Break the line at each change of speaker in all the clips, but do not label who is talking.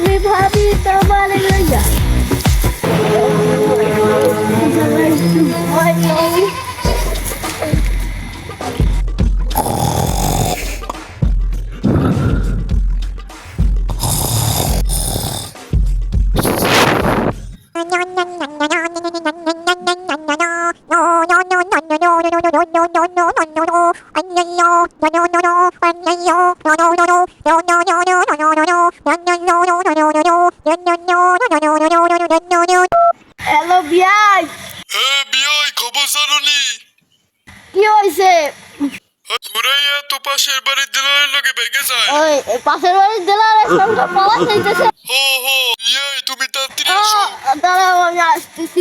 আমি ভাবি তোমার লইয়া হ্যালো বিয়াই।
হ্যাঁ বিয়াই, খবর জানোনি?
কি হয়েছে?
সুরাইয়া তো পাশের বাড়ির দিলারের লগে বেগে যায়।
ওই পাশের বাড়ির দিলারের সঙ্গে পাওয়া যাইতেছে।
হো হো বিয়াই, তুমি তাড়াতাড়ি আসো।
দাঁড়াও আমি আসতেছি।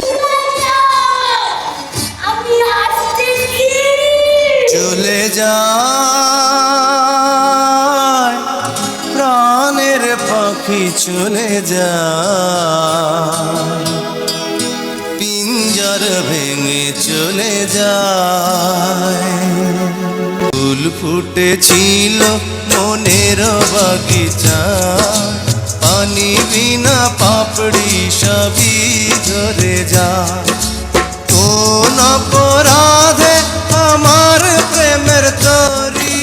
আমি আসতেছি।
চলে যায় প্রাণের পাখি, চলে যায় পিঞ্জর ভেঙে চলে যায়। ফুল ফুটেছিল মনের বাগিচা, পানি বিনা পাপড়ি সবই ঝরে যায়। কোন অপরাধে আমার প্রেমের তরি।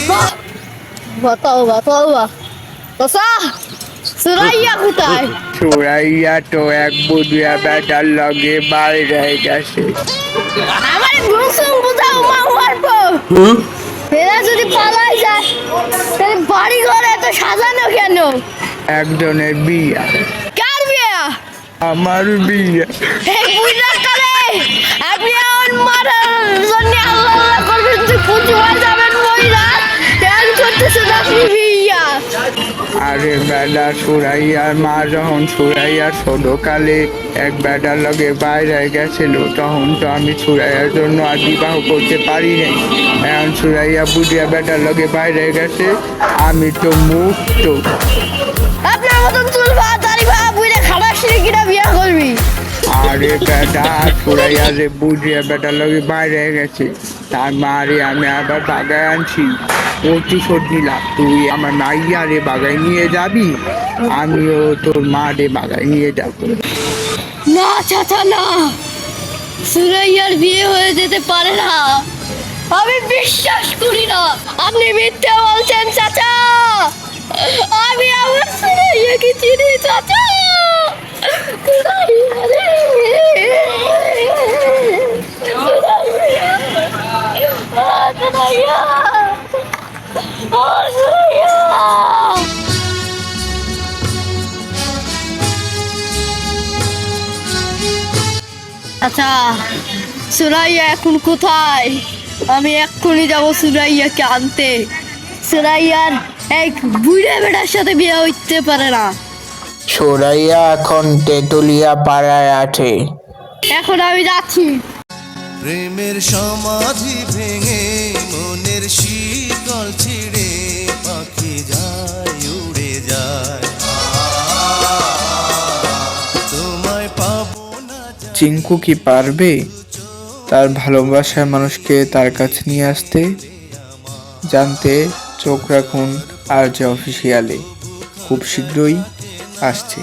বাতাও বাসা সুরাইয়া কোথায়?
সুরাইয়া তো এক বুড়িয়া বেটার লগে বাইরে গেছে।
আমার ঘুমসুম বুঝাও মা মারবো। এরা যদি পালাই যায় তাহলে বাড়ি ঘর এত সাজানো কেন?
একজনের বিয়া।
কার বিয়া?
আমার বিয়া।
এই বুইড়া কালে আপনি আমার মারার জন্য আল্লাহ আল্লাহ করবেন যে পুজোয় যাবেন মহিলা ধ্যান করতেছেন আপনি বিয়া।
আরে বেটা, সুরাইয়ার মা যখন সুরাইয়ার ছোটকালে এক বেটার লগে বাইরে গেছিল, তখন তো আমি সুরাইয়ার জন্য আর বিবাহ করতে পারি নাই। এখন সুরাইয়া বুড়িয়া বেটার লগে বাইরে গেছে, আমি তো মুক্ত।
আপনার মতন চুল ভা দাড়ি ভা বুইড়া খাবার শিখে কিনা বিয়া করবি?
আরে বেটা, সুরাইয়া যে বুড়িয়া বেটার লগে বাইরে গেছে, তার মারে আমি আবার বাগায় আনছি। প্রতিশোধ নিলাম। তুই আমার মাইয়া রে বাগায় নিয়ে যাবি, আমিও তোর মা রে বাগায় নিয়ে যাবো।
না চাচা না, সুরাইয়ার বিয়ে হয়ে যেতে পারে না, আমি বিশ্বাস করি না। আপনি মিথ্যে বলছেন চাচা। আমি আমার সুরাইয়াকে চিনি চাচা। সুরাইয়া রে, সুরাইয়া, সুরাইয়া, সুরাইয়া। আচ্ছা সুরাইয়া এখন কোথায়? আমি এক্ষুনি যাবো সুরাইয়াকে আনতে। সুরাইয়ার এক বুড়ে বেটার সাথে বিয়ে হইতে পারে না।
সুরাইয়া এখন তেতুলিয়া পাড়ায় আছে।
এখন আমি যাচ্ছি।
প্রেমের সমাধি ভেঙে মনের শীতল ছিঁড়ে পাখি যায় উড়ে যায়। তোমায় পাবো না।
চিঙ্কু কি পারবে তার ভালোবাসার মানুষকে তার কাছে নিয়ে আসতে? জানতে চোখ রাখুন RJ অফিসিয়ালে, খুব শীঘ্রই আসছে।